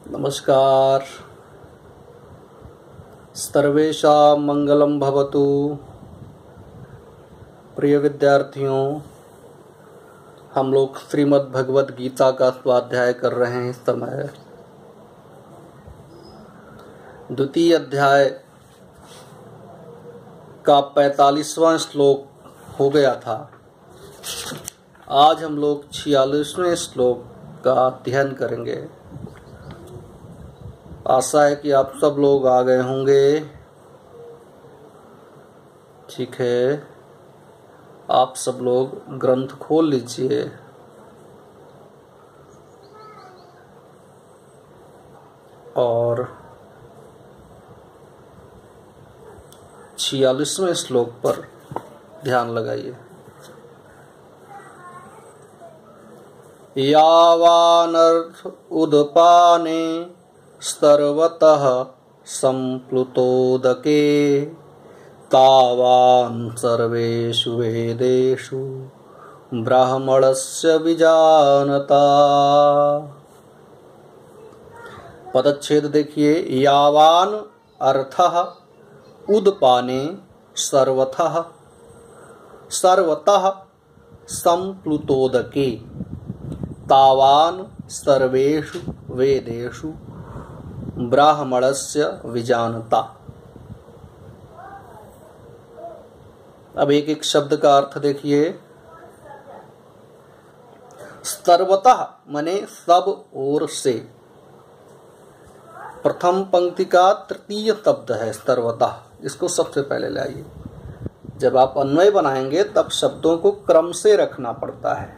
नमस्कार। सर्वेषां मंगलम भवतु। प्रिय विद्यार्थियों, हम लोग श्रीमद् भगवद गीता का स्वाध्याय कर रहे हैं। इस समय द्वितीय अध्याय का 45वां श्लोक हो गया था। आज हम लोग 46वें श्लोक का अध्ययन करेंगे। आशा है कि आप सब लोग आ गए होंगे। ठीक है, आप सब लोग ग्रंथ खोल लीजिए और 46वें श्लोक पर ध्यान लगाइए। यावानर्थ उदपाने सर्वतः संप्लुतोदके तावान् सर्वेषु वेदेषु ब्राह्मणस्य विजानता। पदच्छेद देखिए। यावान अर्थः उदपाने सर्वतः संप्लुतोदके तावान् सर्वेषु वेदेषु ब्राह्मणस्य विजानता। अब एक एक शब्द का अर्थ देखिए। सर्वतः माने सब ओर से। प्रथम पंक्ति का तृतीय शब्द है सर्वतः। इसको सबसे पहले लाइए। जब आप अन्वय बनाएंगे तब शब्दों को क्रम से रखना पड़ता है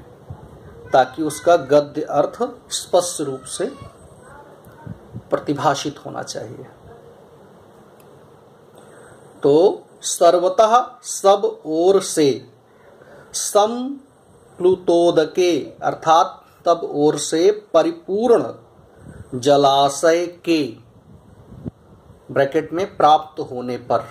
ताकि उसका गद्य अर्थ स्पष्ट रूप से प्रतिभाषित होना चाहिए। तो सर्वतः सब ओर से, संप्लुतोदके अर्थात तब ओर से परिपूर्ण जलाशय के ब्रैकेट में प्राप्त होने पर।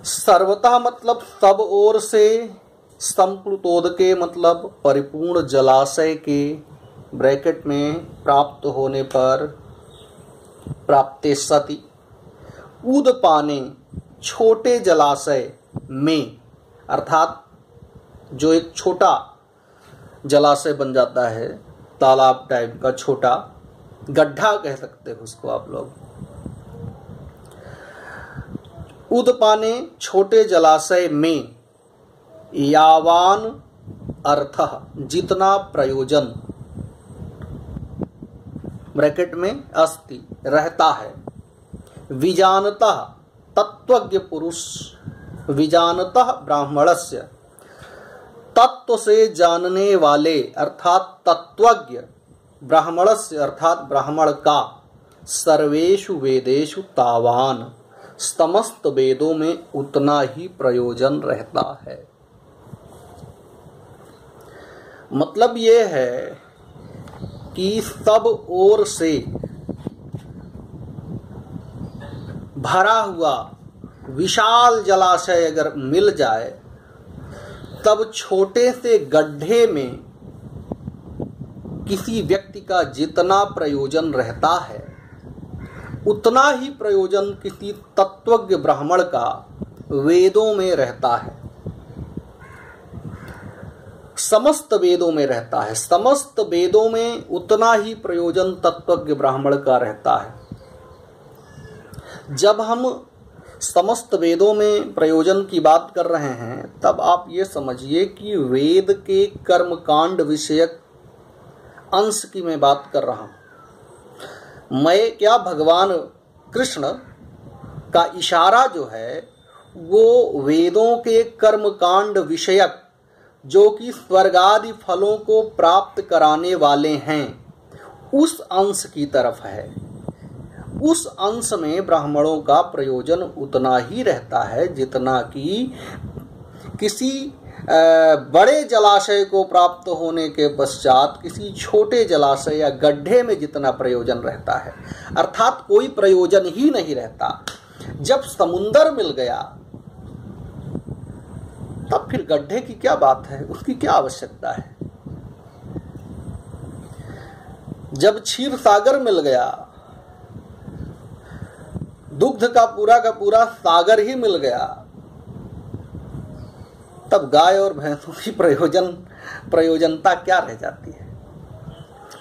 सर्वतः मतलब सब ओर से, संप्लुतोदके मतलब परिपूर्ण जलाशय के ब्रैकेट में प्राप्त होने पर। प्राप्ते सति उदपाने छोटे जलाशय में अर्थात जो एक छोटा जलाशय बन जाता है, तालाब टाइप का छोटा गड्ढा कह सकते हो उसको आप लोग। उदपाने छोटे जलाशय में, यावान अर्थः जितना प्रयोजन ब्रैकेट में अस्ति रहता है, विजानतः तत्वज्ञ पुरुष, विजानतः ब्राह्मणस्य तत्व से जानने वाले अर्थात तत्वज्ञ, ब्राह्मणस्य अर्थात ब्राह्मण का, सर्वेषु वेदेषु तावान समस्त वेदों में उतना ही प्रयोजन रहता है। मतलब ये है कि सब ओर से भरा हुआ विशाल जलाशय अगर मिल जाए तब छोटे से गड्ढे में किसी व्यक्ति का जितना प्रयोजन रहता है उतना ही प्रयोजन किसी तत्वज्ञ ब्राह्मण का वेदों में रहता है, समस्त वेदों में रहता है। समस्त वेदों में उतना ही प्रयोजन तत्वज्ञ ब्राह्मण का रहता है। जब हम समस्त वेदों में प्रयोजन की बात कर रहे हैं तब आप ये समझिए कि वेद के कर्मकांड विषयक अंश की मैं बात कर रहा हूं। मैं क्या, भगवान कृष्ण का इशारा जो है वो वेदों के कर्मकांड विषयक, जो कि स्वर्गादि फलों को प्राप्त कराने वाले हैं, उस अंश की तरफ है। उस अंश में ब्राह्मणों का प्रयोजन उतना ही रहता है जितना कि किसी बड़े जलाशय को प्राप्त होने के पश्चात किसी छोटे जलाशय या गड्ढे में जितना प्रयोजन रहता है। अर्थात कोई प्रयोजन ही नहीं रहता। जब समुंदर मिल गया तब फिर गड्ढे की क्या बात है, उसकी क्या आवश्यकता है। जब क्षीर सागर मिल गया, दुग्ध का पूरा सागर ही मिल गया, तब गाय और भैंसों की प्रयोजनता क्या रह जाती है?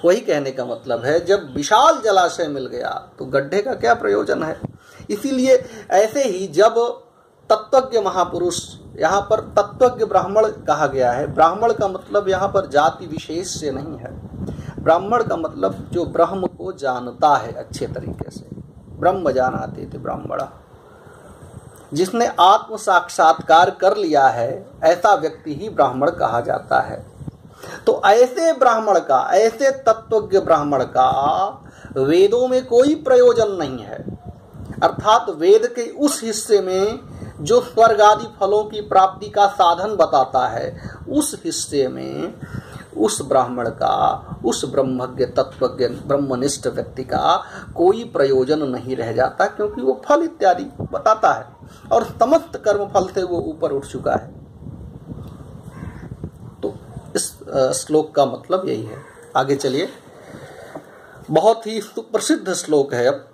वही कहने का मतलब है, जब विशाल जलाशय मिल गया तो गड्ढे का क्या प्रयोजन है? इसीलिए ऐसे ही जब तत्वज्ञ महापुरुष, यहाँ पर तत्वज्ञ ब्राह्मण कहा गया है। ब्राह्मण का मतलब यहाँ पर जाति विशेष से नहीं है। ब्राह्मण का मतलब जो ब्रह्म को जानता है अच्छे तरीके से। ब्रह्म जानाते थे ब्राह्मणा, जिसने आत्म साक्षात्कार कर लिया है, ऐसा व्यक्ति ही ब्राह्मण कहा जाता है। तो ऐसे ब्राह्मण का, ऐसे तत्वज्ञ ब्राह्मण का वेदों में कोई प्रयोजन नहीं है। अर्थात वेद के उस हिस्से में जो स्वर्ग आदि फलों की प्राप्ति का साधन बताता है, उस हिस्से में उस ब्राह्मण का, उस ब्रह्मज्ञ तत्वज्ञ ब्रह्मनिष्ठ व्यक्ति का कोई प्रयोजन नहीं रह जाता, क्योंकि वो फल इत्यादि बताता है और समस्त कर्म फल से वो ऊपर उठ चुका है। तो इस श्लोक का मतलब यही है। आगे चलिए, बहुत ही सुप्रसिद्ध श्लोक है अब,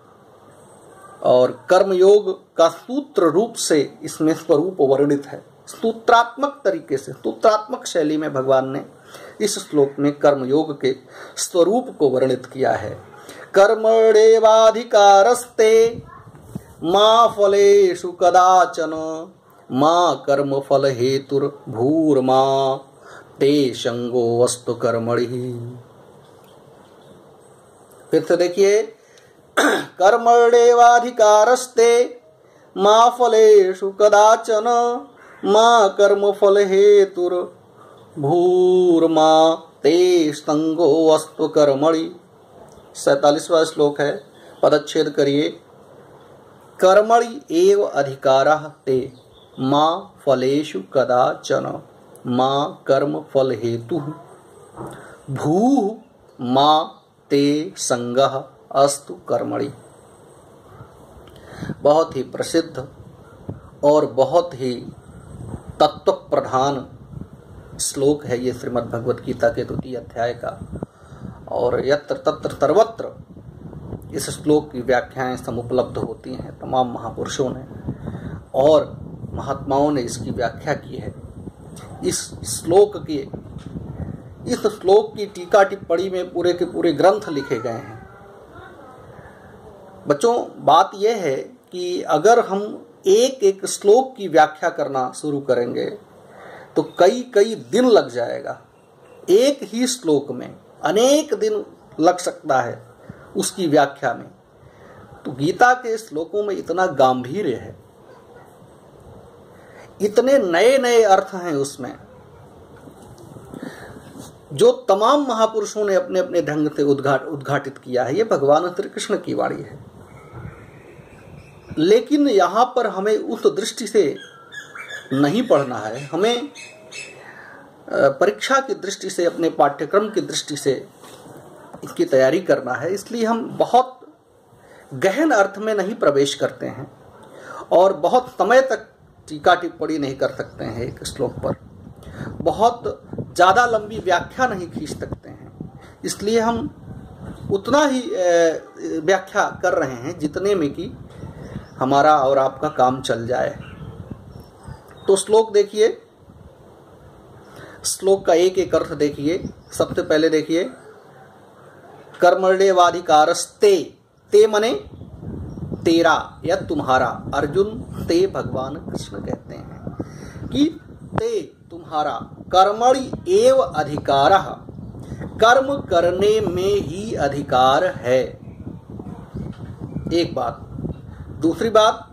और कर्मयोग का सूत्र रूप से इसमें स्वरूप वर्णित है। सूत्रात्मक तरीके से, सूत्रात्मक शैली में भगवान ने इस श्लोक में कर्मयोग के स्वरूप को वर्णित किया है। कर्मण्येवाधिकारस्ते मा फलेषु कदाचन मा कर्म फल हेतुर्भूर्मा ते संगो वस्तु कर्मणि। फिर से देखिए, कर्मण्येवाधिकारस्ते मा फलेषु कदाचन मा कर्म फल हेतुर्भूर्मा ते संगो वस्तु कर्मणि। 47वां श्लोक है, पदच्छेद करिए। कर्मणि एव अधिकारः ते मा फलेषु कदाचन मा कर्म फल हेतुः भूः मा ते संगः अस्तु कर्मणि। बहुत ही प्रसिद्ध और बहुत ही तत्व प्रधान श्लोक है ये श्रीमद् भगवत गीता के 2 अध्याय का, और यत्र तत्र सर्वत्र इस श्लोक की व्याख्याएं समुपलब्ध होती हैं। तमाम महापुरुषों ने और महात्माओं ने इसकी व्याख्या की है। इस श्लोक की टीका टिप्पणी में पूरे के पूरे ग्रंथ लिखे गए हैं। बच्चों, बात यह है कि अगर हम एक एक श्लोक की व्याख्या करना शुरू करेंगे तो कई दिन लग जाएगा। एक ही श्लोक में अनेक दिन लग सकता है उसकी व्याख्या में। तो गीता के श्लोकों में इतना गांभीर्य है, इतने नए नए अर्थ हैं उसमें, जो तमाम महापुरुषों ने अपने अपने ढंग से उद्घाटित किया है। ये भगवान श्री कृष्ण की वाणी है। लेकिन यहाँ पर हमें उस दृष्टि से नहीं पढ़ना है, हमें परीक्षा की दृष्टि से, अपने पाठ्यक्रम की दृष्टि से इसकी तैयारी करना है। इसलिए हम बहुत गहन अर्थ में नहीं प्रवेश करते हैं और बहुत समय तक टीका टिप्पणी नहीं कर सकते हैं एक श्लोक पर, बहुत ज़्यादा लंबी व्याख्या नहीं खींच सकते हैं। इसलिए हम उतना ही व्याख्या कर रहे हैं जितने में कि हमारा और आपका काम चल जाए। तो श्लोक देखिए, श्लोक का एक एक अर्थ देखिए। सबसे पहले देखिए, कर्मण्येवाधिकारस्ते, ते मने तेरा या तुम्हारा। अर्जुन ते भगवान कृष्ण कहते हैं कि ते तुम्हारा, कर्मणि एव अधिकारः, कर्म करने में ही अधिकार है। एक बात। दूसरी बात,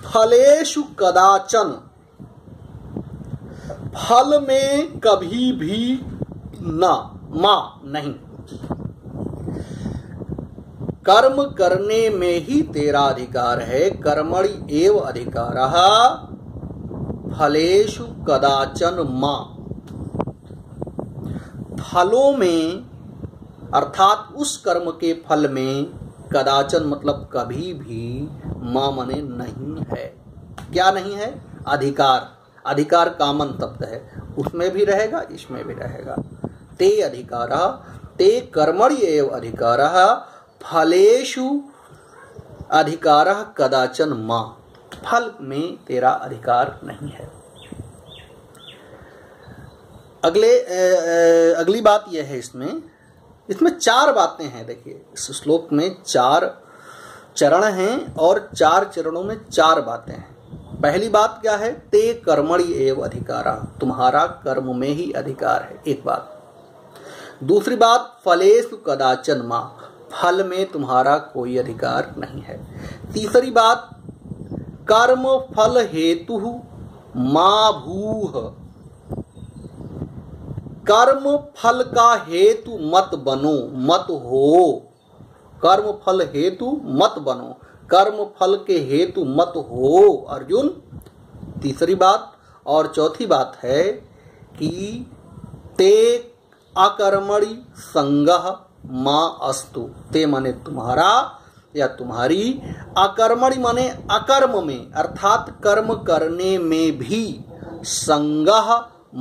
फलेषु कदाचन, फल में कभी भी ना, मां नहीं। कर्म करने में ही तेरा अधिकार है। कर्मणि एव अधिकारः फलेषु कदाचन मां। फलों में अर्थात उस कर्म के फल में, कदाचन मतलब कभी भी, मां मने नहीं है। क्या नहीं है? अधिकार। अधिकार कामन शब्द है, उसमें भी रहेगा, इसमें भी रहेगा। ते अधिकारः ते कर्मणि एव अधिकारः फलेषु अधिकारः कदाचन मा। फल में तेरा अधिकार नहीं है। अगली बात यह है, इसमें 4 बातें हैं। देखिए इस श्लोक में 4 चरण हैं और 4 चरणों में 4 बातें हैं। पहली बात क्या है? ते कर्मणि एव अधिकारः, तुम्हारा कर्म में ही अधिकार है, एक बात। दूसरी बात, फलेषु कदाचन मा, फल में तुम्हारा कोई अधिकार नहीं है। तीसरी बात, कर्म फल हेतु मा भूः, कर्म फल का हेतु मत बनो, मत हो। कर्म फल हेतु मत बनो, कर्म फल के हेतु मत हो अर्जुन। तीसरी बात। और चौथी बात है कि ते अकर्मणि संगः मा अस्तु, ते माने तुम्हारा या तुम्हारी, अकर्मणि माने अकर्म में अर्थात कर्म करने में भी, संगः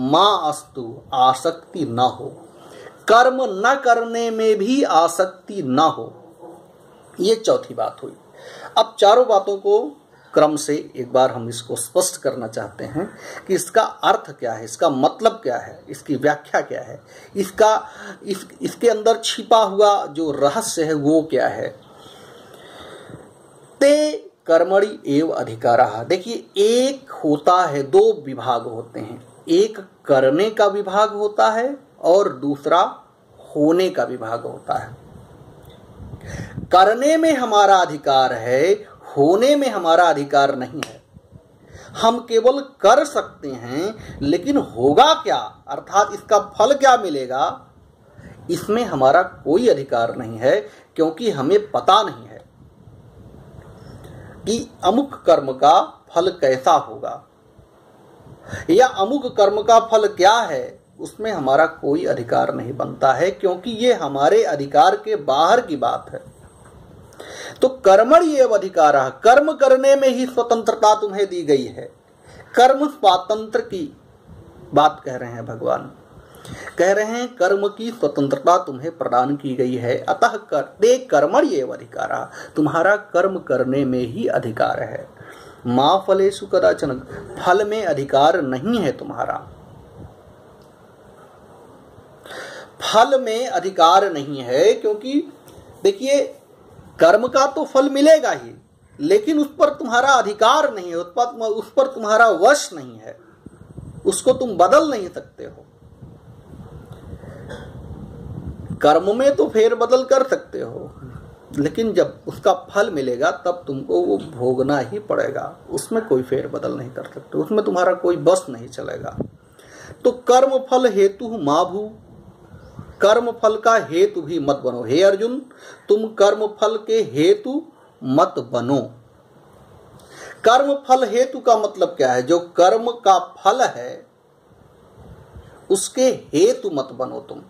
मा अस्तु, आसक्ति न हो, कर्म न करने में भी आसक्ति न हो। ये चौथी बात हुई। अब चारों बातों को क्रम से एक बार हम इसको स्पष्ट करना चाहते हैं कि इसका अर्थ क्या है, इसका मतलब क्या है, इसकी व्याख्या क्या है, इसके अंदर छिपा हुआ जो रहस्य है वो क्या है। ते कर्मणि एव अधिकारः, देखिए एक होता है, 2 विभाग होते हैं, एक करने का विभाग होता है और दूसरा होने का विभाग होता है। करने में हमारा अधिकार है, होने में हमारा अधिकार नहीं है। हम केवल कर सकते हैं, लेकिन होगा क्या अर्थात इसका फल क्या मिलेगा, इसमें हमारा कोई अधिकार नहीं है, क्योंकि हमें पता नहीं है कि अमुक कर्म का फल कैसा होगा या अमुक कर्म का फल क्या है, उसमें हमारा कोई अधिकार नहीं बनता है, क्योंकि ये हमारे अधिकार के बाहर की बात है। तो कर्मणि एव अधिकारः, कर्म करने में ही स्वतंत्रता तुम्हें दी गई है। कर्म स्वातंत्र की बात कह रहे हैं भगवान, कह रहे हैं कर्म की स्वतंत्रता तुम्हें प्रदान की गई है। अतः ते कर्मणि एव अधिकारः, तुम्हारा कर्म करने में ही अधिकार है। मा फलेषु कदाचन, फल में अधिकार नहीं है तुम्हारा, फल में अधिकार नहीं है, क्योंकि देखिए कर्म का तो फल मिलेगा ही, लेकिन उस पर तुम्हारा अधिकार नहीं है, उस पर तुम्हारा वश नहीं है, उसको तुम बदल नहीं सकते हो। कर्म में तो फेर बदल कर सकते हो, लेकिन जब उसका फल मिलेगा तब तुमको वो भोगना ही पड़ेगा, उसमें कोई फेर बदल नहीं कर सकते, उसमें तुम्हारा कोई बस नहीं चलेगा। तो कर्म फल हेतु मा भू, कर्म फल का हेतु भी मत बनो। हे अर्जुन, तुम कर्म फल के हेतु मत बनो। कर्म फल हेतु का मतलब क्या है? जो कर्म का फल है उसके हेतु मत बनो तुम।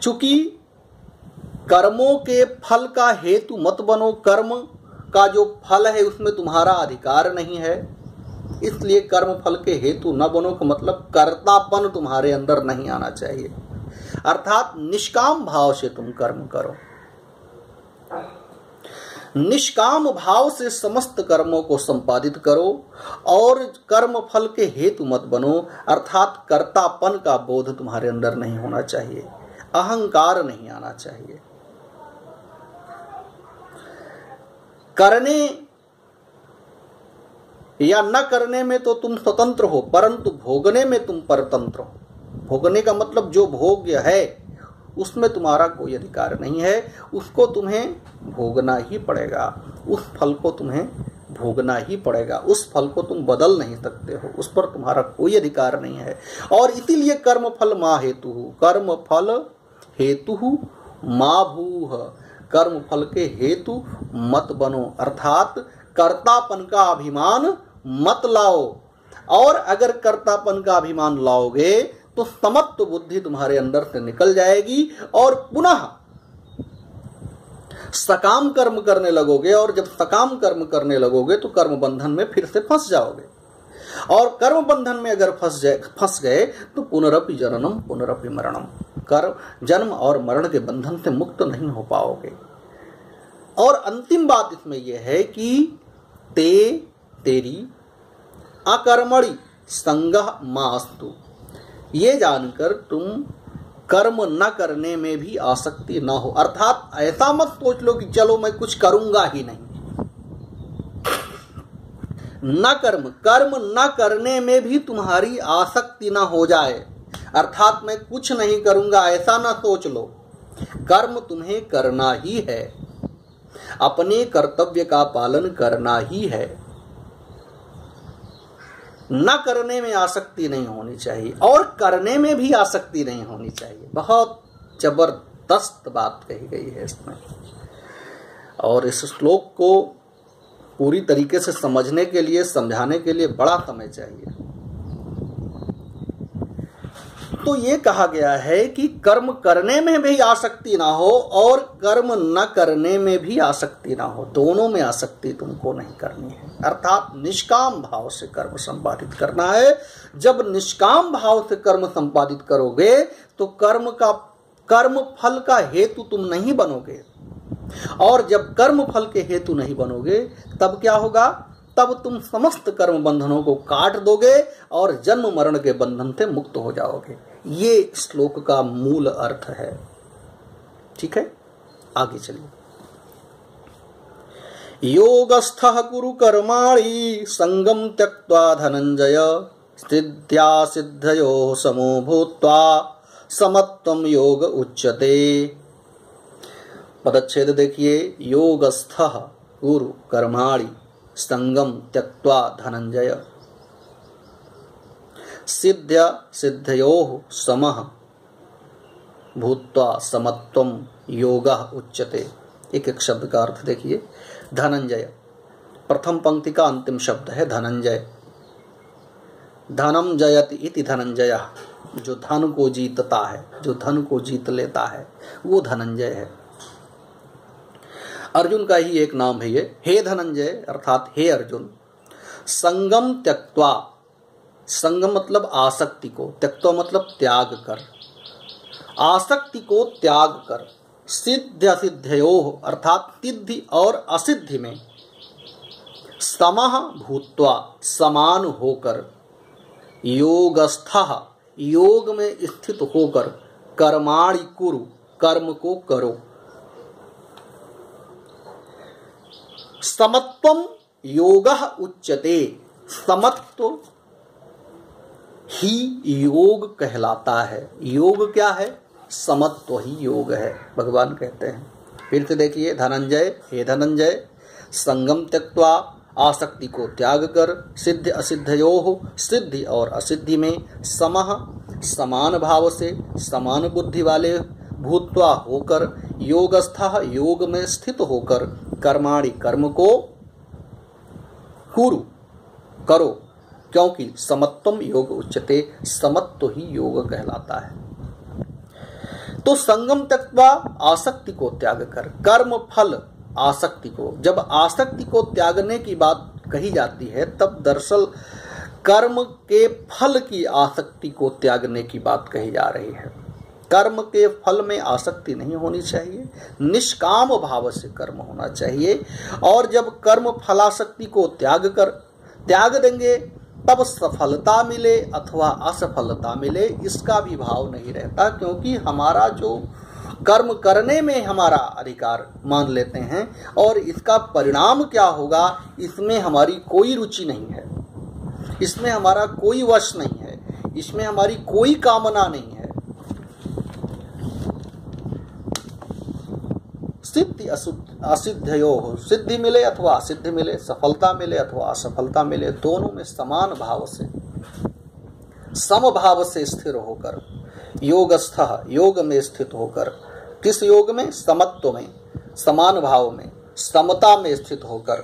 चूंकि कर्मों के फल का हेतु मत बनो, कर्म का जो फल है उसमें तुम्हारा अधिकार नहीं है, इसलिए कर्म फल के हेतु न बनो का मतलब कर्तापन तुम्हारे अंदर नहीं आना चाहिए, अर्थात निष्काम भाव से तुम कर्म करो। निष्काम भाव से समस्त कर्मों को संपादित करो और कर्म फल के हेतु मत बनो, अर्थात कर्तापन का बोध तुम्हारे अंदर नहीं होना चाहिए, अहंकार नहीं आना चाहिए। करने या न करने में तो तुम स्वतंत्र हो, परंतु भोगने में तुम परतंत्र हो। भोगने का मतलब जो भोग्य है उसमें तुम्हारा कोई अधिकार नहीं है, उसको तुम्हें भोगना ही पड़ेगा, उस फल को तुम्हें भोगना ही पड़ेगा, उस फल को तुम बदल नहीं सकते हो, उस पर तुम्हारा कोई अधिकार नहीं है। और इसीलिए कर्म फल मा हेतु, कर्म फल हेतु मा भूः, कर्म फल के हेतु मत बनो, अर्थात कर्तापन का अभिमान मत लाओ। और अगर कर्तापन का अभिमान लाओगे तो समत्व बुद्धि तुम्हारे अंदर से निकल जाएगी और पुनः सकाम कर्म करने लगोगे, और जब सकाम कर्म करने लगोगे तो कर्म बंधन में फिर से फंस जाओगे। और कर्म बंधन में अगर फंस गए तो पुनरपि जननम पुनरपि मरणम, कर्म जन्म और मरण के बंधन से मुक्त नहीं हो पाओगे। और अंतिम बात इसमें यह है कि तेरी अकर्मणि संगः मास्तु, ये जानकर तुम कर्म न करने में भी आसक्ति न हो। अर्थात ऐसा मत सोच लो कि चलो मैं कुछ करूंगा ही नहीं, न कर्म न करने में भी तुम्हारी आसक्ति न हो जाए। अर्थात मैं कुछ नहीं करूंगा ऐसा ना सोच लो, कर्म तुम्हें करना ही है, अपने कर्तव्य का पालन करना ही है। न करने में आसक्ति नहीं होनी चाहिए और करने में भी आसक्ति नहीं होनी चाहिए। बहुत जबरदस्त बात कही गई है इसमें। और इस श्लोक को पूरी तरीके से समझने के लिए, समझाने के लिए बड़ा समय चाहिए। तो ये कहा गया है कि कर्म करने में भी आसक्ति ना हो और कर्म न करने में भी आसक्ति ना हो, दोनों में आसक्ति तुमको नहीं करनी है। अर्थात निष्काम भाव से कर्म संपादित करना है। जब निष्काम भाव से कर्म संपादित करोगे तो कर्म फल का हेतु तुम नहीं बनोगे, और जब कर्म फल के हेतु नहीं बनोगे तब क्या होगा? तब तुम समस्त कर्म बंधनों को काट दोगे और जन्म मरण के बंधन से मुक्त हो जाओगे। ये श्लोक का मूल अर्थ है। ठीक है, आगे चलिए। योगस्थः कुरु कर्माणि संगम त्यक्त्वा धनंजय, सिद्ध्या सिद्धयोः समो भूत्वा समत्वं योग उच्यते। पदच्छेद देखिए, योगस्थः कुरु कर्माणि संगम त्यक्त्वा धनंजय, सिद्ध्य सिद्धयोः समः भूत्वा समत्वं योगः उच्यते। एक एक शब्द का अर्थ देखिए। धनंजय, प्रथम पंक्ति का अंतिम शब्द है धनंजय। धनम जयति इति धनंजय, जो धन को जीतता है, जो धन को जीत लेता है, वो धनंजय है। अर्जुन का ही एक नाम है ये। हे धनंजय अर्थात हे अर्जुन, संगम त्यक्त्वा, संगम मतलब आसक्ति को, त्यक्त्वा मतलब त्याग कर, आसक्ति को त्याग कर, सिद्ध असिद्धयोः अर्थात सिद्धि और असिद्धि में, समः भूत्वा समान होकर, योगस्थः योग में स्थित होकर, कर्माणि कुरु कर्म को करो, समत्वम योगः उच्यते, समत्व ही योग कहलाता है। योग क्या है? समत्व ही योग है, भगवान कहते हैं। फिर से देखिए, धनंजय, हे धनंजय, संगम त्यक्त्वा आसक्ति को त्याग कर, सिद्ध असिद्धयोः सिद्धि और असिद्धि में, समः समान भाव से, समान बुद्धि वाले, भूत्वा होकर, योगस्थः योग में स्थित होकर, कर्माणि कर्म को, कुरु करो, क्योंकि समत्वम योग उच्यते, समत्व ही योग कहलाता है। तो संगम त्यक्त्वा आसक्ति को त्याग कर, कर्म फल आसक्ति को, जब आसक्ति को त्यागने की बात कही जाती है तब दरअसल कर्म के फल की आसक्ति को त्यागने की बात कही जा रही है। कर्म के फल में आसक्ति नहीं होनी चाहिए, निष्काम भाव से कर्म होना चाहिए। और जब कर्म फलासक्ति को त्याग देंगे तब सफलता मिले अथवा असफलता मिले, इसका भी भाव नहीं रहता, क्योंकि हमारा जो कर्म करने में हमारा अधिकार मान लेते हैं और इसका परिणाम क्या होगा इसमें हमारी कोई रुचि नहीं है, इसमें हमारा कोई वश नहीं है, इसमें हमारी कोई कामना नहीं है। सिद्धि असिद्धयोः, सिद्धि मिले अथवा असिद्धि मिले, सफलता मिले अथवा असफलता मिले, दोनों में समान भाव से, समभाव से स्थिर होकर, योगस्थः योग में स्थित होकर, किस योग में? समत्व में, समान भाव में, समता में स्थित होकर,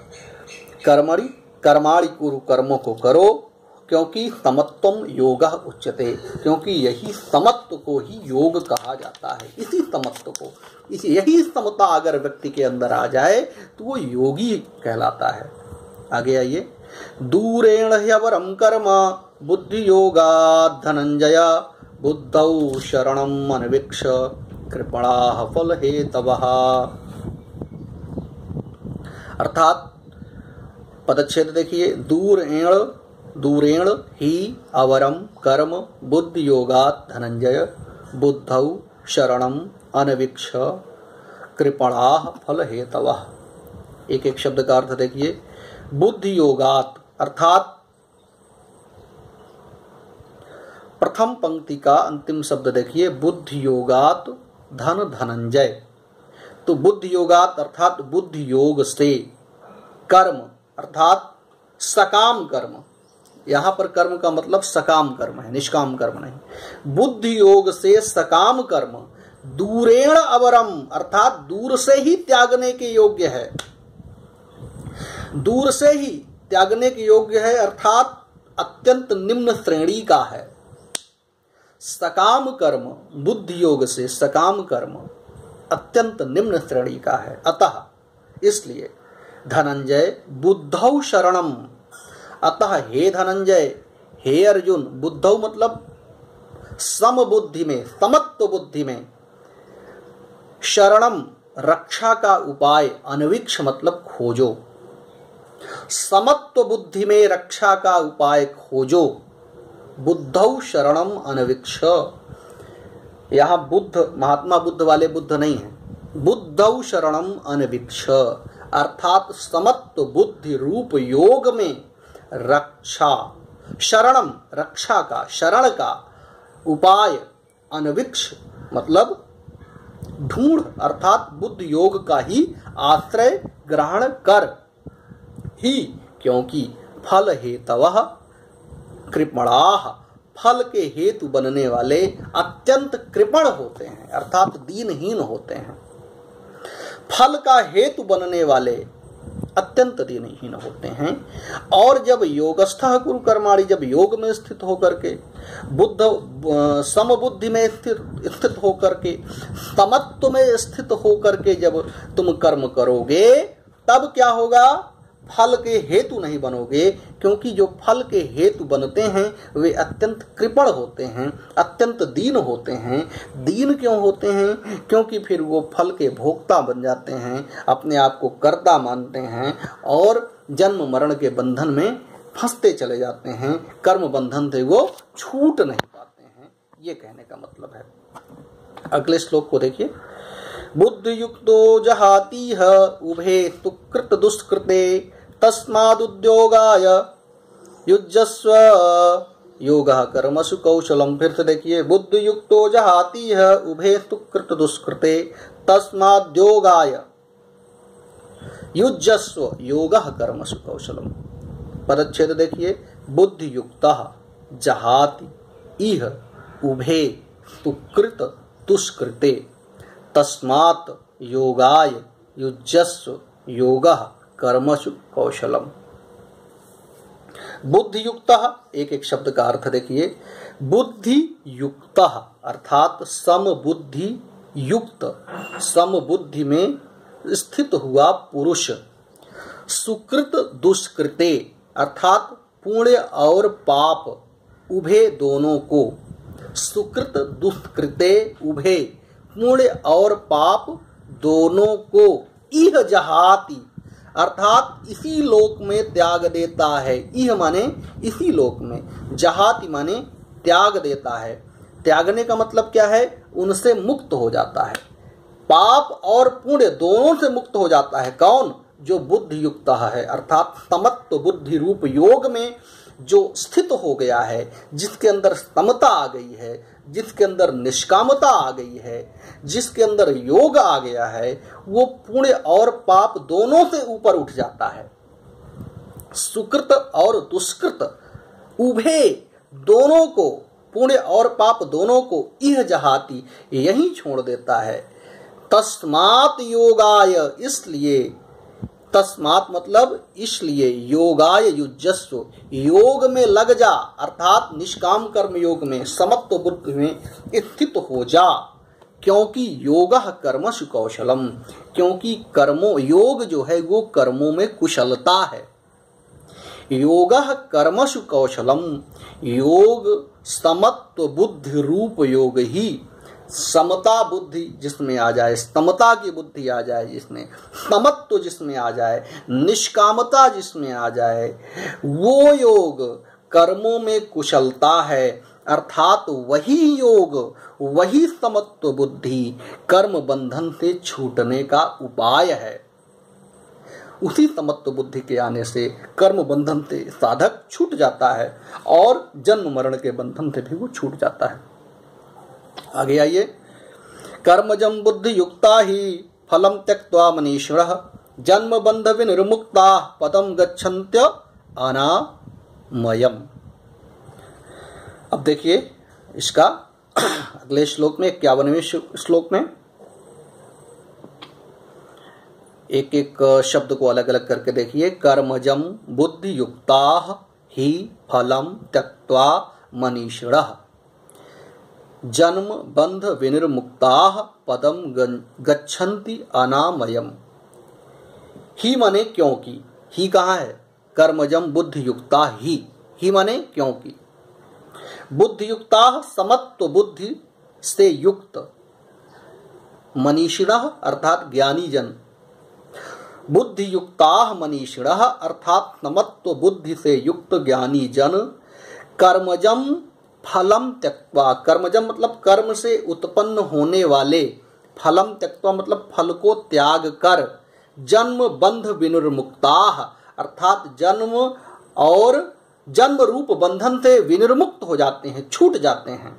कर्माणि कुरु कर्मों को करो, क्योंकि समत्वम योगः उच्यते, क्योंकि यही समत्व को ही योग कहा जाता है। इसी समत्व को, यही समता अगर व्यक्ति के अंदर आ जाए तो वो योगी कहलाता है। आगे आइए, दूरेण ह्यवरं कर्म बुद्धि योगात् धनंजय बुद्धौ शरणम् अन्वीक्ष कृपणाः फल हेतवः। अर्थात पदच्छेद देखिए, दूरेण ही अवरम कर्म बुद्धि योगात् धनंजय बुद्धौ शरणम अन्वीक्ष कृपणाः फल हेतवः। एक एक शब्द का अर्थ देखिए। बुद्धि योगात् अर्थात प्रथम पंक्ति का अंतिम शब्द देखिए, बुद्धि योगात् धन धनंजय। तो बुद्धि योगात् अर्थात बुद्धि योग से, कर्म अर्थात सकाम कर्म, यहां पर कर्म का मतलब सकाम कर्म है, निष्काम कर्म नहीं। बुद्धि योग से सकाम कर्म दूरेण अवरम अर्थात दूर से ही त्यागने के योग्य है, दूर से ही त्यागने के योग्य है अर्थात अत्यंत निम्न श्रेणी का है। सकाम कर्म, बुद्धि योग से सकाम कर्म अत्यंत निम्न श्रेणी का है। अतः इसलिए धनंजय बुद्धौ शरणम, अतः हे धनंजय, हे अर्जुन, बुद्धौ मतलब सम बुद्धि में, समत्व बुद्धि में, शरणम रक्षा का उपाय, अन्वीक्ष मतलब खोजो, समत्व बुद्धि में रक्षा का उपाय खोजो। बुद्धौ शरणम अन्वीक्ष, यहां बुद्ध महात्मा बुद्ध वाले बुद्ध नहीं है, बुद्धौ शरणम अन्वीक्ष अर्थात समत्व बुद्धि रूप योग में रक्षा, शरणम रक्षा का, शरण का उपाय, अन्वीक्ष मतलब ढूंढ अर्थात बुद्ध योग का ही आश्रय ग्रहण कर ही, क्योंकि फल हेतवः कृपणाः, फल के हेतु बनने वाले अत्यंत कृपण होते हैं अर्थात दीनहीन होते हैं। फल का हेतु बनने वाले अत्यंत दीनहीन होते हैं। और जब योगस्थः कुरु कर्माणि, जब योग में स्थित होकर के, बुद्ध समबुद्धि में स्थित होकर के, समत्व में स्थित होकर के जब तुम कर्म करोगे तब क्या होगा, फल के हेतु नहीं बनोगे, क्योंकि जो फल के हेतु बनते हैं वे अत्यंत कृपण होते हैं, अत्यंत दीन होते हैं। दीन क्यों होते हैं, क्योंकि फिर वो फल के भोक्ता बन जाते हैं, अपने आप को कर्ता मानते हैं और जन्म मरण के बंधन में फंसते चले जाते हैं, कर्म बंधन से वो छूट नहीं पाते हैं, ये कहने का मतलब है। अगले श्लोक को देखिए, बुद्धि युक्तो जहातीह उभे सुकृत दुष्कृते तस्मादुद्योगाय युज्यस्व योगः कर्मसु कौशलम। फिर से देखिए, बुद्धि युक्तो जहातीह उभे सुकृत दुष्कृते तस्माद्योगाय युज्यस्व योगः कर्मसु कौशलम। पदच्छेद देखिए, बुद्धि युक्तः जहाति इह उभे सुकृत दुष्कृते तस्मात् योगाय युज्यस्व योगः कर्मसु कौशलम। बुद्धि युक्तः, एक एक शब्द का अर्थ देखिए। बुद्धि युक्तः अर्थात सम बुद्धि युक्त, सम बुद्धि में स्थित हुआ पुरुष। सुकृत दुष्कृते अर्थात पुण्य और पाप उभे दोनों को, सुकृत दुष्कृते उभे पुण्य और पाप दोनों को, इह जहाति अर्थात इसी लोक में त्याग देता है। इह माने इसी लोक में, जहाति माने त्याग देता है। त्यागने का मतलब क्या है, उनसे मुक्त हो जाता है, पाप और पुण्य दोनों से मुक्त हो जाता है। कौन, जो बुद्धि युक्त है अर्थात समत्व बुद्धि रूप योग में जो स्थित हो गया है, जिसके अंदर समता आ गई है, जिसके अंदर निष्कामता आ गई है, जिसके अंदर योग आ गया है, वो पुण्य और पाप दोनों से ऊपर उठ जाता है। सुकृत और दुष्कृत उभे दोनों को, पुण्य और पाप दोनों को इह जहाति यही छोड़ देता है। तस्मात् योगाय, इसलिए, तस्मात् मतलब इसलिए, योगाय युज्यस्व योग में लग जा अर्थात निष्काम कर्म योग में, समत्व बुद्धि में स्थित हो जा। क्योंकि योगः कर्मसु कौशलम, क्योंकि कर्मों, योग जो है वो कर्मों में कुशलता है। योगः कर्मसु कौशलम, योग समत्व बुद्धि रूप योग ही। समता बुद्धि जिसमें आ जाए, समता की बुद्धि आ जाए जिसमें, समत्व जिसमें आ जाए, निष्कामता जिसमें आ जाए, वो योग कर्मों में कुशलता है। अर्थात वही योग, वही समत्व बुद्धि कर्म बंधन से छूटने का उपाय है। उसी समत्व बुद्धि के आने से कर्म बंधन से साधक छूट जाता है और जन्म मरण के बंधन से भी वो छूट जाता है। आगे आइए, कर्मजम बुद्धि युक्ता ही फलम त्यक्त्वा मनीषिणः जन्म बंध विनिर्मुक्ता पदम गच्छन्त्य अनामयम्। अब देखिए इसका अगले श्लोक में 51वें श्लोक में एक एक शब्द को अलग अलग करके देखिए। कर्मजम बुद्धि युक्ता ही फलम त्यक्त्वा मनीषिणः जन्म बंध विनिर्मुक्ता पदम गच्छन्ति अनामयम्। ही माने क्योंकि, ही कहाँ है? कर्मजम बुद्धि युक्ता ही माने क्योंकि। बुद्धि युक्ता समत्व बुद्धि से युक्त, मनीषिणः अर्थात ज्ञानी जन, बुद्धि युक्ता मनीषिणः अर्थात समत्व बुद्धि से युक्त ज्ञानी जन, कर्मजम फलम त्यक्त्वा, कर्मजम मतलब कर्म से उत्पन्न होने वाले, फलम त्यक्त्वा मतलब फल को त्याग कर, जन्म बंध विनिर्मुक्ता अर्थात जन्म और जन्म रूप बंधन से विनिर्मुक्त हो जाते हैं, छूट जाते हैं।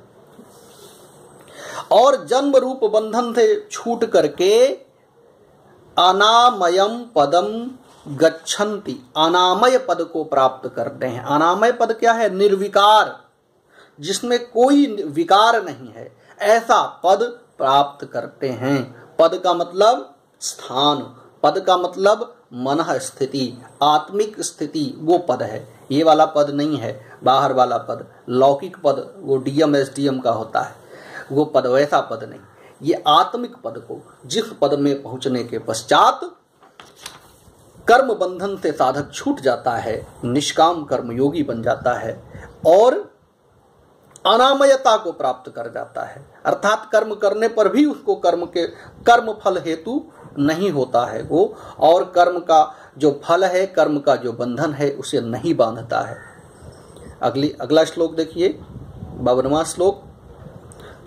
और जन्म रूप बंधन से छूट करके अनामयम पदम गच्छन्ति, अनामय पद को प्राप्त करते हैं। अनामय पद क्या है? निर्विकार, जिसमें कोई विकार नहीं है, ऐसा पद प्राप्त करते हैं। पद का मतलब स्थान, पद का मतलब मनः स्थिति, आत्मिक स्थिति, वो पद है। ये वाला पद नहीं है, बाहर वाला पद, लौकिक पद वो डीएम एसडीएम का होता है, वो पद वैसा पद नहीं। ये आत्मिक पद को, जिस पद में पहुंचने के पश्चात कर्म बंधन से साधक छूट जाता है, निष्काम कर्मयोगी बन जाता है और अनामयता को प्राप्त कर जाता है। अर्थात कर्म करने पर भी उसको कर्म फल हेतु नहीं होता है वो, और कर्म का जो फल है, कर्म का जो बंधन है, उसे नहीं बांधता है। अगला श्लोक देखिए, 52वां श्लोक।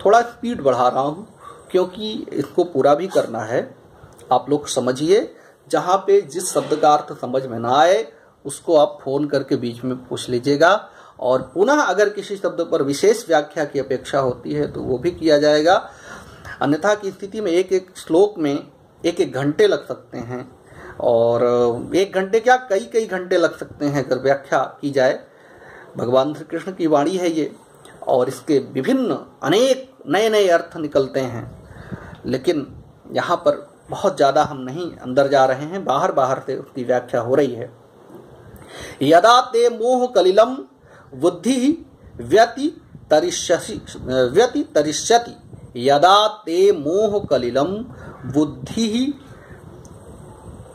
थोड़ा स्पीड बढ़ा रहा हूं क्योंकि इसको पूरा भी करना है। आप लोग समझिए, जहां पे जिस शब्द का अर्थ समझ में ना आए उसको आप फोन करके बीच में पूछ लीजिएगा, और पुनः अगर किसी शब्द पर विशेष व्याख्या की अपेक्षा होती है तो वो भी किया जाएगा। अन्यथा की स्थिति में एक एक श्लोक में एक एक घंटे लग सकते हैं, और एक घंटे क्या कई घंटे लग सकते हैं अगर व्याख्या की जाए। भगवान श्री कृष्ण की वाणी है ये, और इसके विभिन्न अनेक नए नए अर्थ निकलते हैं, लेकिन यहाँ पर बहुत ज़्यादा हम नहीं अंदर जा रहे हैं, बाहर से उसकी व्याख्या हो रही है। यदा ते मोह कलिलम बुद्धि व्यतितरिष्यति, यदा ते मोह कलिलम बुद्धि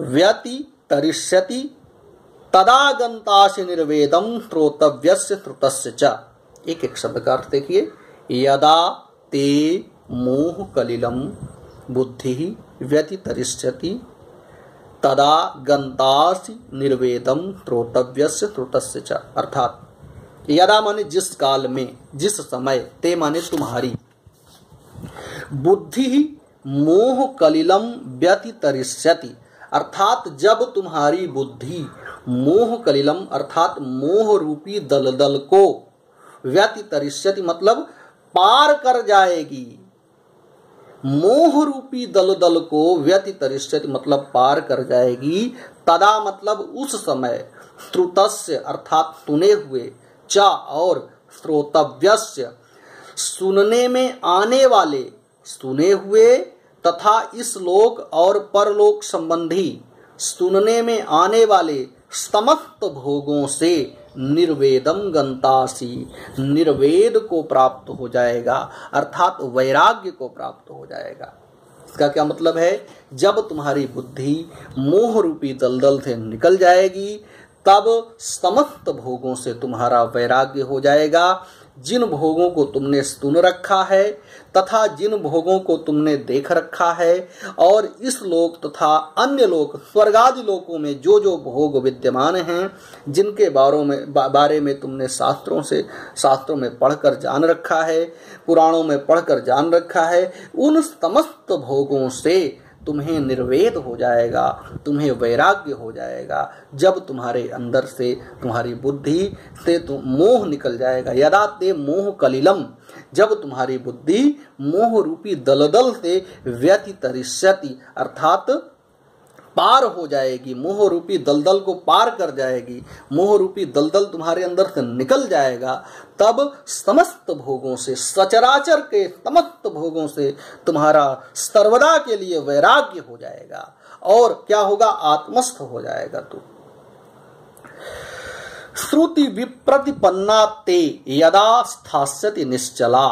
व्यतितरिष्यति तदा गंतासि निर्वेदम श्रोतव्यस्य श्रुतस्य च। एक एक शब्द का अर्थ देखिए। यदा ते मोह कलिलम बुद्धि व्यतितरिष्यति तदा गंतासि निर्वेदम श्रोतव्यस्य श्रुतस्य च। अर्थात यदा माने जिस काल में, जिस समय, ते माने तुम्हारी, बुद्धि मोह कलिलम व्यतितरिष्यति अर्थात जब तुम्हारी बुद्धि मोह कलिलम अर्थात मोह रूपी दलदल को, व्यतितरिष्यति मतलब पार कर जाएगी, मोह रूपी दलदल को व्यतितरिष्यति मतलब पार कर जाएगी, तदा मतलब उस समय, श्रुतस्य अर्थात सुने हुए, च और श्रोतव्यस्य सुनने में आने वाले, सुने हुए तथा इस लोक और परलोक संबंधी सुनने में आने वाले समस्त भोगों से निर्वेदम गंतासी, निर्वेद को प्राप्त हो जाएगा, अर्थात वैराग्य को प्राप्त हो जाएगा। इसका क्या मतलब है? जब तुम्हारी बुद्धि मोह रूपी दलदल से निकल जाएगी तब समस्त भोगों से तुम्हारा वैराग्य हो जाएगा। जिन भोगों को तुमने सुन रखा है तथा जिन भोगों को तुमने देख रखा है और इस लोक तथा अन्य लोक स्वर्गादि लोकों में जो जो भोग विद्यमान हैं, जिनके बारे में तुमने शास्त्रों में पढ़कर जान रखा है, पुराणों में पढ़कर जान रखा है, उन समस्त भोगों से तुम्हें निर्वेद हो जाएगा, तुम्हें वैराग्य हो जाएगा। जब तुम्हारे अंदर से, तुम्हारी बुद्धि से मोह निकल जाएगा। यदा ते मोह कलिलम, जब तुम्हारी बुद्धि मोह रूपी दलदल से व्यतितरिष्यति अर्थात पार हो जाएगी, मोह रूपी दलदल को पार कर जाएगी, मोह रूपी दलदल तुम्हारे अंदर से निकल जाएगा, तब समस्त भोगों से, सचराचर के समस्त भोगों से तुम्हारा सर्वदा के लिए वैराग्य हो जाएगा। और क्या होगा? आत्मस्थ हो जाएगा तू। श्रुति विप्रतिपन्ना ते यदा स्थास्यति निश्चला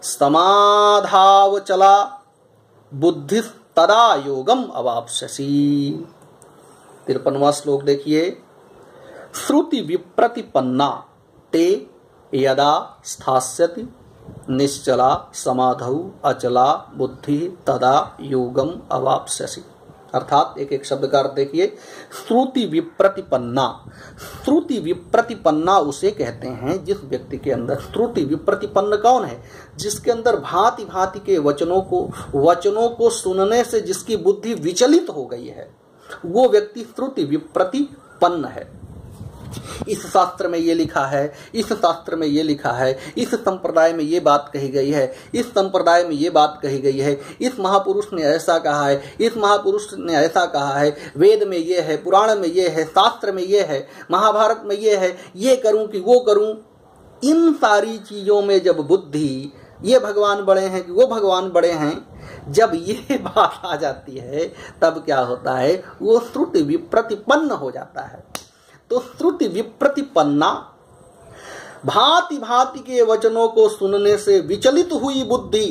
समाधावचला बुद्धि तदा योगम अवाप्स्यसि। 53वां श्लोक देखिए। श्रुति विप्रतिपन्ना ते यदा स्थास्यति निश्चला समाधौ अचला बुद्धि तदा योगम अवाप्स्यसि। अर्थात एक एक शब्द का अर्थ देखिए। श्रुति विप्रतिपन्ना, श्रुति विप्रतिपन्ना उसे कहते हैं जिस व्यक्ति के अंदर, श्रुति विप्रतिपन्न कौन है? जिसके अंदर भांति भांति के वचनों को सुनने से जिसकी बुद्धि विचलित हो गई है, वो व्यक्ति श्रुति विप्रतिपन्न है। इस शास्त्र में ये लिखा है, इस शास्त्र में ये लिखा है, इस संप्रदाय में ये बात कही गई है, इस संप्रदाय में ये बात कही गई है, इस महापुरुष ने ऐसा कहा है, इस महापुरुष ने ऐसा कहा है, वेद में ये है, पुराण में ये है, शास्त्र में ये है, महाभारत में ये है, ये करूं कि वो करूं। इन सारी चीजों में जब बुद्धि, ये भगवान बड़े हैं कि वो भगवान बड़े हैं, जब ये बात आ जाती है, तब क्या होता है? वो श्रुति विप्रतिपन्न हो जाता है। तो श्रुति विप्रतिपन्ना, भांति भांति के वचनों को सुनने से विचलित हुई बुद्धि,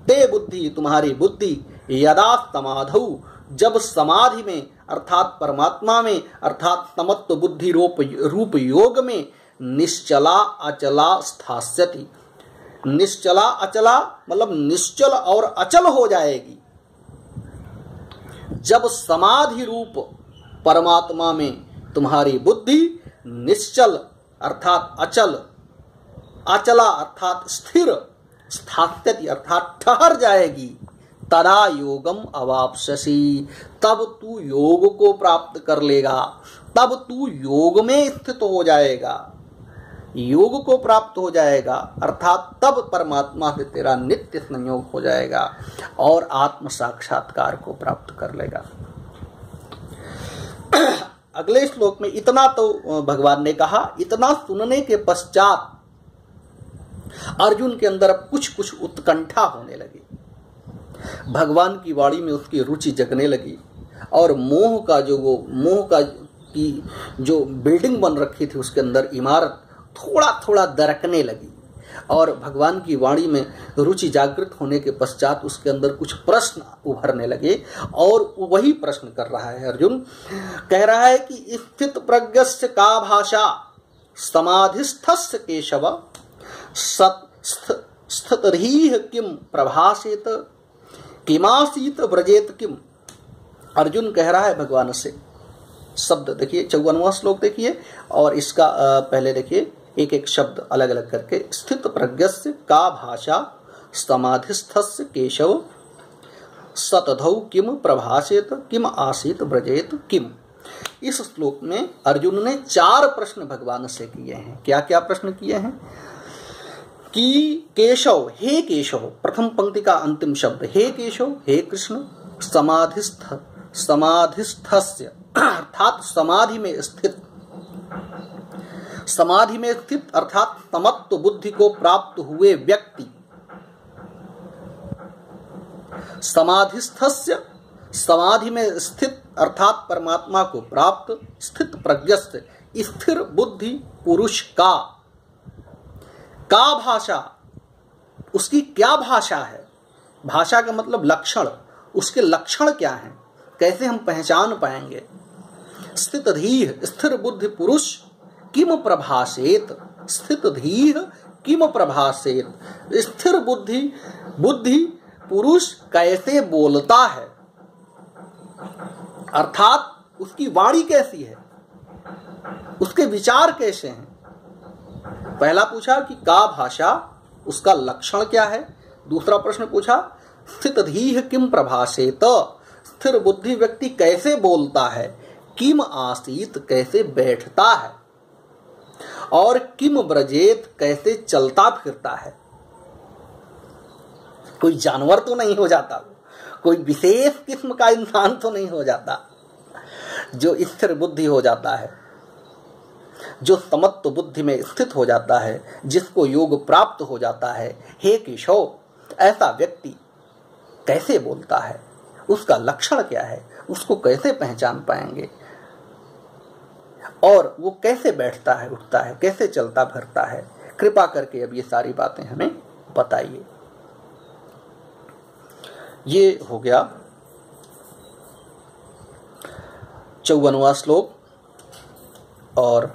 ते बुद्धि, तुम्हारी बुद्धि, यदा समाधौ, जब समाधि में अर्थात परमात्मा में अर्थात समत्व बुद्धि रूप योग में निश्चला अचला स्थास्यति। निश्चला अचला मतलब निश्चल और अचल हो जाएगी। जब समाधि रूप परमात्मा में तुम्हारी बुद्धि निश्चल अर्थात अचल, अचला अर्थात स्थिर, स्थास्यति अर्थात ठहर जाएगी, तदा योगम अवाप्स्यसि, तब तू योग को प्राप्त कर लेगा, तब तू योग में स्थित हो जाएगा, योग को प्राप्त हो जाएगा, अर्थात तब परमात्मा से तेरा नित्य संयोग हो जाएगा और आत्म साक्षात्कार को प्राप्त कर लेगा। अगले श्लोक में इतना तो भगवान ने कहा। इतना सुनने के पश्चात अर्जुन के अंदर अब कुछ कुछ उत्कंठा होने लगी। भगवान की वाणी में उसकी रुचि जगने लगी और मोह का की जो बिल्डिंग बन रखी थी उसके अंदर इमारत थोड़ा थोड़ा दरकने लगी। और भगवान की वाणी में रुचि जागृत होने के पश्चात उसके अंदर कुछ प्रश्न उभरने लगे और वही प्रश्न कर रहा है अर्जुन। कह रहा है कि स्थित प्रज्ञस्य का भाषा समाधिस्थस्य केशव स्थितरीह किम प्रभासेत किमासीत व्रजेत किम। अर्जुन कह रहा है भगवान से। शब्द देखिए, 54वां श्लोक देखिए और इसका पहले देखिए एक एक शब्द अलग अलग करके। स्थित प्रज्ञस्य का भाषा समाधिस्थस्य केशव सतधौ किम प्रभासेत किम आसीत व्रजेत किम। इस श्लोक में अर्जुन ने 4 प्रश्न भगवान से किए हैं। क्या क्या प्रश्न किए हैं? कि केशव, हे केशव, प्रथम पंक्ति का अंतिम शब्द, हे केशव, हे कृष्ण, समाधिस्थस्य अर्थात समाधि में स्थित, समाधि में स्थित अर्थात समत्व बुद्धि को प्राप्त हुए व्यक्ति, समाधिस्थस्य समाधि में स्थित अर्थात परमात्मा को प्राप्त, स्थित प्रज्ञस्य स्थिर बुद्धि पुरुष का भाषा, उसकी क्या भाषा है? भाषा का मतलब लक्षण, उसके लक्षण क्या हैं? कैसे हम पहचान पाएंगे? स्थितधीः स्थिर बुद्धि पुरुष किम प्रभासेत, स्थितधीः किम प्रभासेत, स्थिर बुद्धि पुरुष कैसे बोलता है, अर्थात उसकी वाणी कैसी है, उसके विचार कैसे हैं। पहला पूछा कि का भाषा, उसका लक्षण क्या है। दूसरा प्रश्न पूछा स्थितधीः किम प्रभासेत, स्थिर बुद्धि व्यक्ति कैसे बोलता है, किम आसीत कैसे बैठता है, और किम ब्रजेत कैसे चलता फिरता है। कोई जानवर तो नहीं हो जाता, कोई विशेष किस्म का इंसान तो नहीं हो जाता जो स्थिर बुद्धि हो जाता है, जो समत्व बुद्धि में स्थित हो जाता है, जिसको योग प्राप्त हो जाता है। हे केशव, ऐसा व्यक्ति कैसे बोलता है, उसका लक्षण क्या है, उसको कैसे पहचान पाएंगे, और वो कैसे बैठता है, उठता है, कैसे चलता फिरता है। कृपा करके अब ये सारी बातें हमें बताइए। ये हो गया 54वां श्लोक, और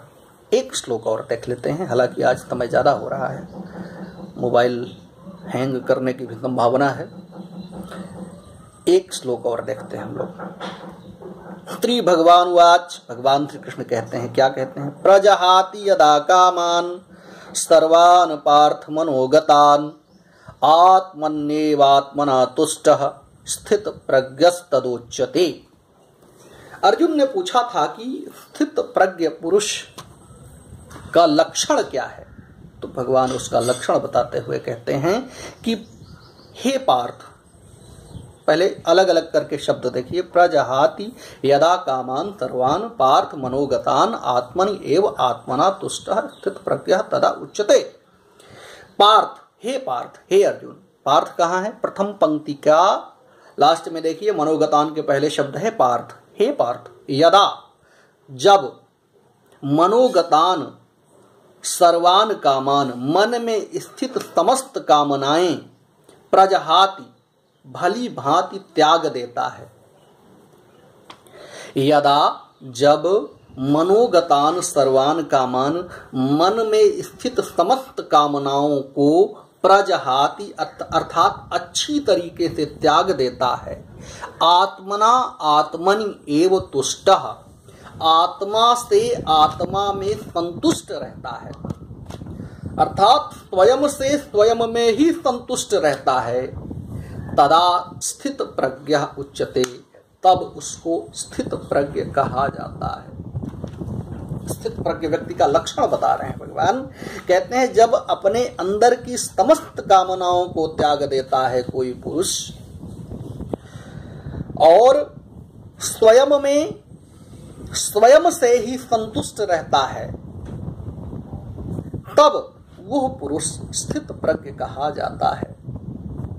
एक श्लोक और देख लेते हैं। हालांकि आज समय ज्यादा हो रहा है, मोबाइल हैंग करने की भी संभावना है। एक श्लोक और देखते हैं हम लोग। श्री भगवान वाच, भगवान श्री कृष्ण कहते हैं, क्या कहते हैं, प्रजहाति यदा कामान सर्वान पार्थ मनोगतान आत्मन्येवात्मना तुष्टः स्थित प्रज्ञस्तदोच्यते। अर्जुन ने पूछा था कि स्थित प्रज्ञ पुरुष का लक्षण क्या है, तो भगवान उसका लक्षण बताते हुए कहते हैं कि हे पार्थ, पहले अलग अलग करके शब्द देखिए। प्रजहाति यदा कामान सर्वान पार्थ मनोगतान आत्मनि एव आत्मना तुष्टः स्थित प्रज्ञः तदा उच्यते। पार्थ, हे पार्थ, हे अर्जुन। पार्थ कहाँ है, प्रथम पंक्ति का लास्ट में देखिए, मनोगतान के पहले शब्द है पार्थ। हे पार्थ, यदा, जब, मनोगतान सर्वान कामान, मन में स्थित समस्त कामनाएं, प्रजहाति, भली भांति त्याग देता है। यदा, जब, मनोगतान सर्वान कामान, मन में स्थित समस्त कामनाओं को प्रजहाति अर्थात अच्छी तरीके से त्याग देता है। आत्मना आत्मनि एव तुष्टः, आत्मा से आत्मा में संतुष्ट रहता है, अर्थात स्वयं से स्वयं में ही संतुष्ट रहता है। तदा स्थित प्रज्ञ उच्यते, तब उसको स्थित प्रज्ञ कहा जाता है। स्थित प्रज्ञ व्यक्ति का लक्षण बता रहे हैं भगवान। कहते हैं जब अपने अंदर की समस्त कामनाओं को त्याग देता है कोई पुरुष, और स्वयं में स्वयं से ही संतुष्ट रहता है, तब वह पुरुष स्थित प्रज्ञ कहा जाता है।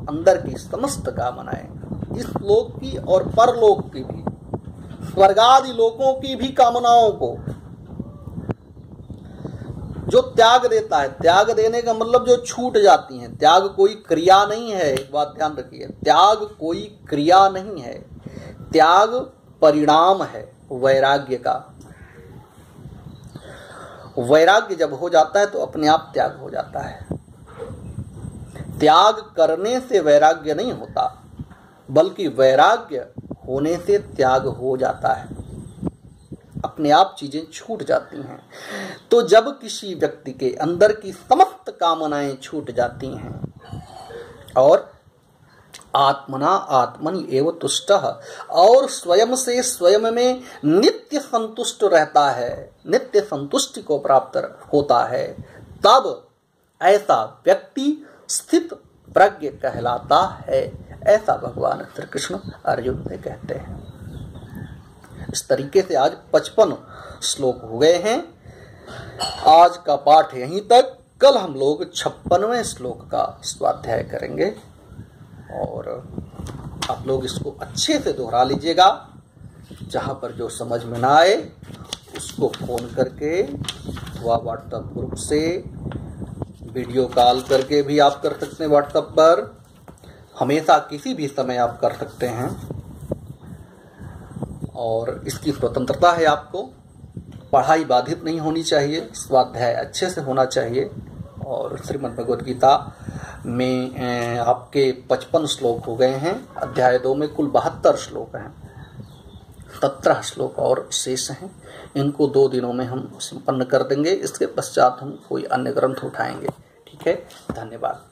अंदर की समस्त कामनाएं, इस लोक की और परलोक की भी, स्वर्गादि लोकों की भी कामनाओं को जो त्याग देता है, त्याग देने का मतलब जो छूट जाती हैं। त्याग कोई क्रिया नहीं है, एक बात ध्यान रखिए, त्याग कोई क्रिया नहीं है, त्याग परिणाम है वैराग्य का। वैराग्य जब हो जाता है तो अपने आप त्याग हो जाता है। त्याग करने से वैराग्य नहीं होता, बल्कि वैराग्य होने से त्याग हो जाता है, अपने आप चीजें छूट जाती हैं। तो जब किसी व्यक्ति के अंदर की समस्त कामनाएं छूट जाती हैं और आत्मना आत्मनि एव तुष्टः, और स्वयं से स्वयं में नित्य संतुष्ट रहता है, नित्य संतुष्टि को प्राप्त होता है, तब ऐसा व्यक्ति स्थित प्रज्ञ कहलाता है। ऐसा भगवान श्री कृष्ण अर्जुन से कहते हैं। इस तरीके से आज 55 श्लोक हो गए हैं। आज का पाठ यहीं तक। कल हम लोग 56वें श्लोक का स्वाध्याय करेंगे और आप लोग इसको अच्छे से दोहरा लीजिएगा। जहाँ पर जो समझ में ना आए उसको फोन करके अथवा व्हाट्सएप ग्रुप से, वीडियो कॉल करके भी आप कर सकते हैं। व्हाट्सएप पर हमेशा किसी भी समय आप कर सकते हैं। और इसकी स्वतंत्रता है आपको। पढ़ाई बाधित नहीं होनी चाहिए, स्वाध्याय अच्छे से होना चाहिए। और श्रीमद् भगवद गीता में आपके 55 श्लोक हो गए हैं। अध्याय 2 में कुल 72 श्लोक हैं, 17 श्लोक और शेष हैं। इनको 2 दिनों में हम संपन्न कर देंगे। इसके पश्चात हम कोई अन्य ग्रंथ उठाएंगे। ठीक है, धन्यवाद।